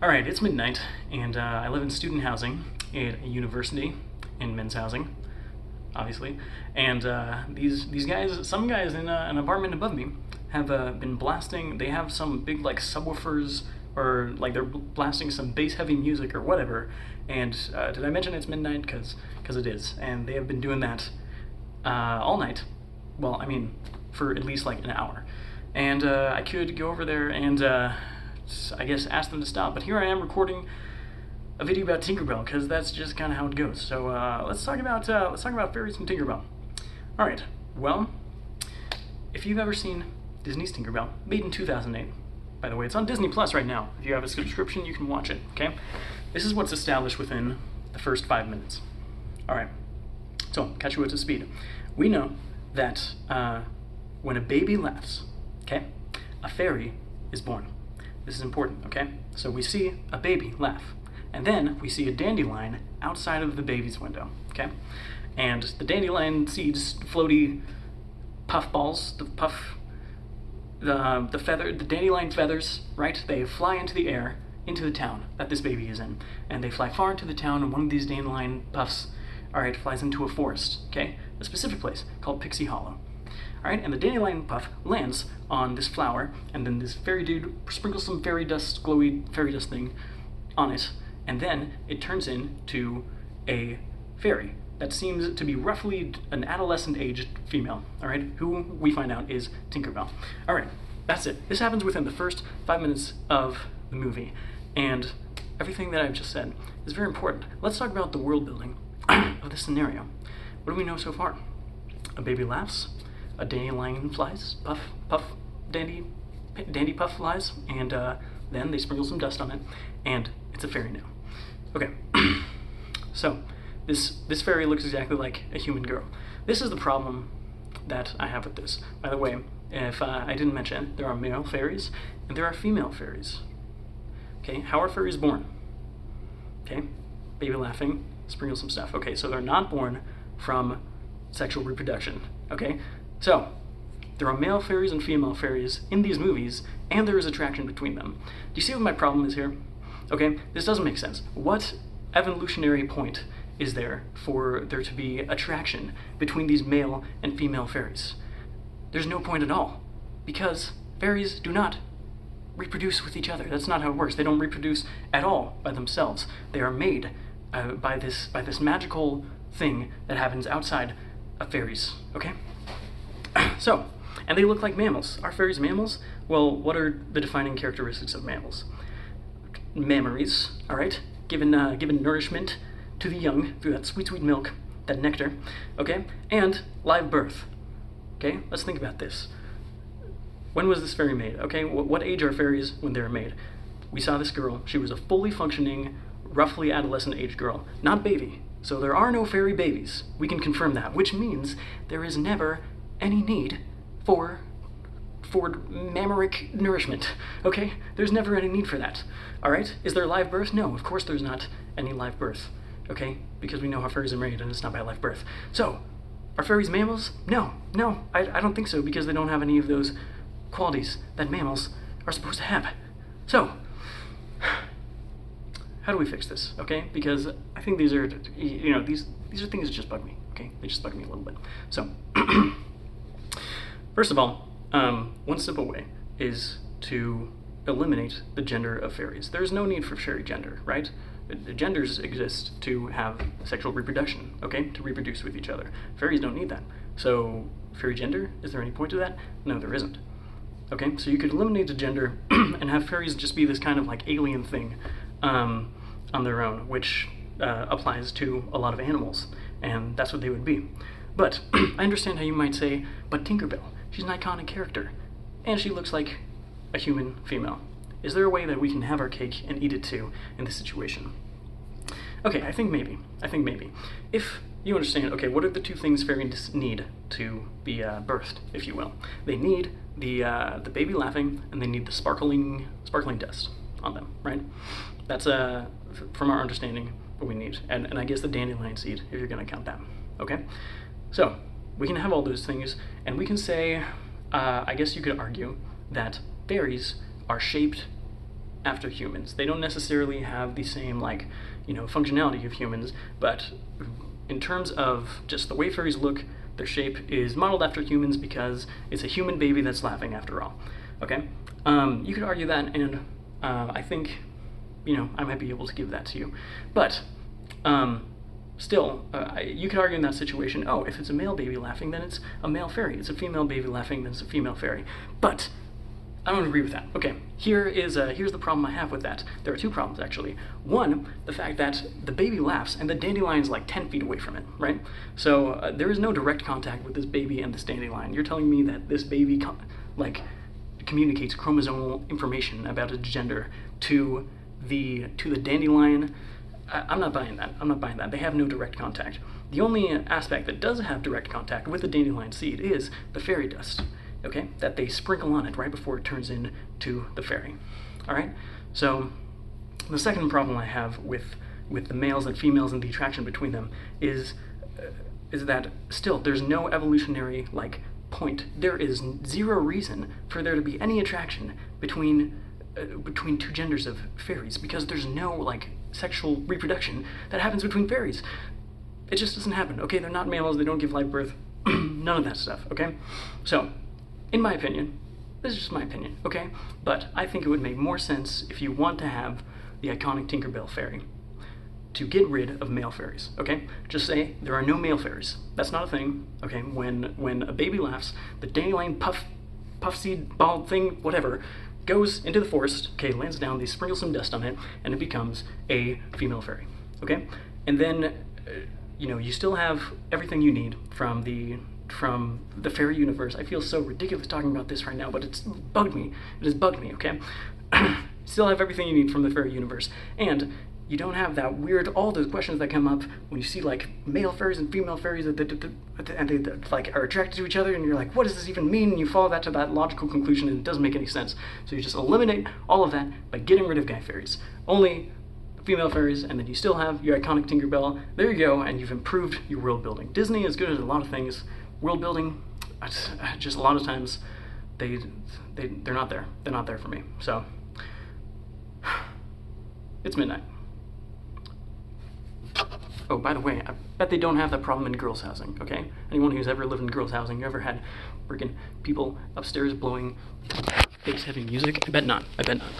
Alright, it's midnight, and I live in student housing at a university in men's housing, obviously. And these guys, some guys in an apartment above me, have been blasting. They have some big like subwoofers, or like they're blasting some bass-heavy music or whatever. And did I mention it's midnight? Because it is. And they have been doing that all night. Well, I mean, for at least like an hour. And I could go over there and I guess ask them to stop. But here I am recording a video about Tinkerbell, because that's just kind of how it goes. So let's talk about Fairies and Tinkerbell. All right. Well, if you've ever seen Disney's Tinkerbell, made in 2008. By the way, it's on Disney Plus right now. If you have a subscription, you can watch it. Okay. This is what's established within the first 5 minutes. All right. So catch you up to speed. We know that when a baby laughs, okay, a fairy is born. This is important, okay? So we see a baby laugh, and then we see a dandelion outside of the baby's window, okay? And the dandelion seeds, floaty puffballs, the dandelion feathers, right? They fly into the air, into the town that this baby is in, and they fly far into the town, and one of these dandelion puffs, all right, flies into a forest, okay? A specific place called Pixie Hollow. All right, and the dandelion puff lands on this flower, and then this fairy dude sprinkles some fairy dust, glowy fairy dust thing on it, and then it turns into a fairy that seems to be roughly an adolescent-aged female, all right, who we find out is Tinkerbell. All right, that's it. This happens within the first 5 minutes of the movie, and everything that I've just said is very important. Let's talk about the world building of this scenario. What do we know so far? A baby laughs, a dandelion flies, dandy puff flies, and then they sprinkle some dust on it, and it's a fairy now. Okay, so this fairy looks exactly like a human girl. This is the problem that I have with this. By the way, if I didn't mention, there are male fairies and there are female fairies. Okay, how are fairies born? Okay, baby laughing, sprinkle some stuff. Okay, so they're not born from sexual reproduction. Okay, so there are male fairies and female fairies in these movies, and there is attraction between them. Do you see what my problem is here? Okay, this doesn't make sense. What evolutionary point is there for there to be attraction between these male and female fairies? There's no point at all, because fairies do not reproduce with each other. That's not how it works. They don't reproduce at all by themselves. They are made by this magical thing that happens outside of fairies, okay? So, and they look like mammals. Are fairies mammals? Well, what are the defining characteristics of mammals? Mammaries, all right? Given nourishment to the young through that sweet, sweet milk, that nectar, okay? And live birth, okay? Let's think about this. When was this fairy made, okay? What age are fairies when they're made? We saw this girl. She was a fully functioning, roughly adolescent-aged girl, not baby. So there are no fairy babies. We can confirm that, which means there is never any need for mammaric nourishment, okay? There's never any need for that, all right? Is there live birth? No, of course there's not any live birth, okay? Because we know how fairies are made, and it's not by live birth. So, are fairies mammals? No, I don't think so, because they don't have any of those qualities that mammals are supposed to have. So, how do we fix this, okay? Because I think these are, these are things that just bug me, okay? They just bug me a little bit. So, first of all, one simple way is to eliminate the gender of fairies. There's no need for fairy gender, right? The genders exist to have sexual reproduction, okay? To reproduce with each other. Fairies don't need that. So, fairy gender, is there any point to that? No, there isn't. Okay, so you could eliminate the gender and have fairies just be this kind of like alien thing on their own, which applies to a lot of animals, and that's what they would be. But I understand how you might say, but Tinkerbell, she's an iconic character, and she looks like a human female. Is there a way that we can have our cake and eat it too in this situation? Okay, I think maybe. If you understand, okay, what are the two things fairies need to be birthed, if you will? They need the baby laughing, and they need the sparkling dust on them, right? That's from our understanding what we need, and I guess the dandelion seed, if you're gonna count that, okay? So we can have all those things, and we can say, I guess you could argue that fairies are shaped after humans. They don't necessarily have the same, like, functionality of humans, but in terms of just the way fairies look, their shape is modeled after humans because it's a human baby that's laughing after all. Okay? You could argue that, and I think, I might be able to give that to you. But still, you could argue in that situation, oh, if it's a male baby laughing, then it's a male fairy. It's a female baby laughing, then it's a female fairy. But I don't agree with that. Okay, here's the problem I have with that. There are two problems, actually. One, the fact that the baby laughs and the dandelion's like 10 feet away from it, right? So there is no direct contact with this baby and this dandelion. You're telling me that this baby communicates chromosomal information about its gender to the dandelion? I'm not buying that. I'm not buying that. They have no direct contact. The only aspect that does have direct contact with the dandelion seed is the fairy dust, okay, that they sprinkle on it right before it turns into the fairy. All right? So the second problem I have with the males and females and the attraction between them is that still there's no evolutionary point. There is zero reason for there to be any attraction between two genders of fairies, because there's no sexual reproduction that happens between fairies. It just doesn't happen. Okay, they're not mammals, they don't give live birth, none of that stuff. Okay, so in my opinion, this is just my opinion, okay, but I think it would make more sense if you want to have the iconic Tinkerbell fairy to get rid of male fairies. Okay, just say there are no male fairies. That's not a thing. Okay, when a baby laughs, the dandelion puff seed ball thing, whatever, goes into the forest, okay, lands down, they sprinkle some dust on it, and it becomes a female fairy, okay? And then, you still have everything you need from the fairy universe. I feel so ridiculous talking about this right now, but it's bugged me. It has bugged me, okay? Still have everything you need from the fairy universe. And you don't have that weird, all those questions that come up when you see male fairies and female fairies and they are attracted to each other, and you're like, what does this even mean? And you follow that to that logical conclusion, and it doesn't make any sense. So you just eliminate all of that by getting rid of guy fairies. Only female fairies, and then you still have your iconic Tinkerbell. There you go, and you've improved your world building. Disney is good at a lot of things. World building, just a lot of times, they're not there. They're not there for me. So it's midnight. Oh, by the way, I bet they don't have that problem in girls' housing, okay? Anyone who's ever lived in girls' housing, you ever had freaking people upstairs blowing bass heavy music? I bet not. I bet not.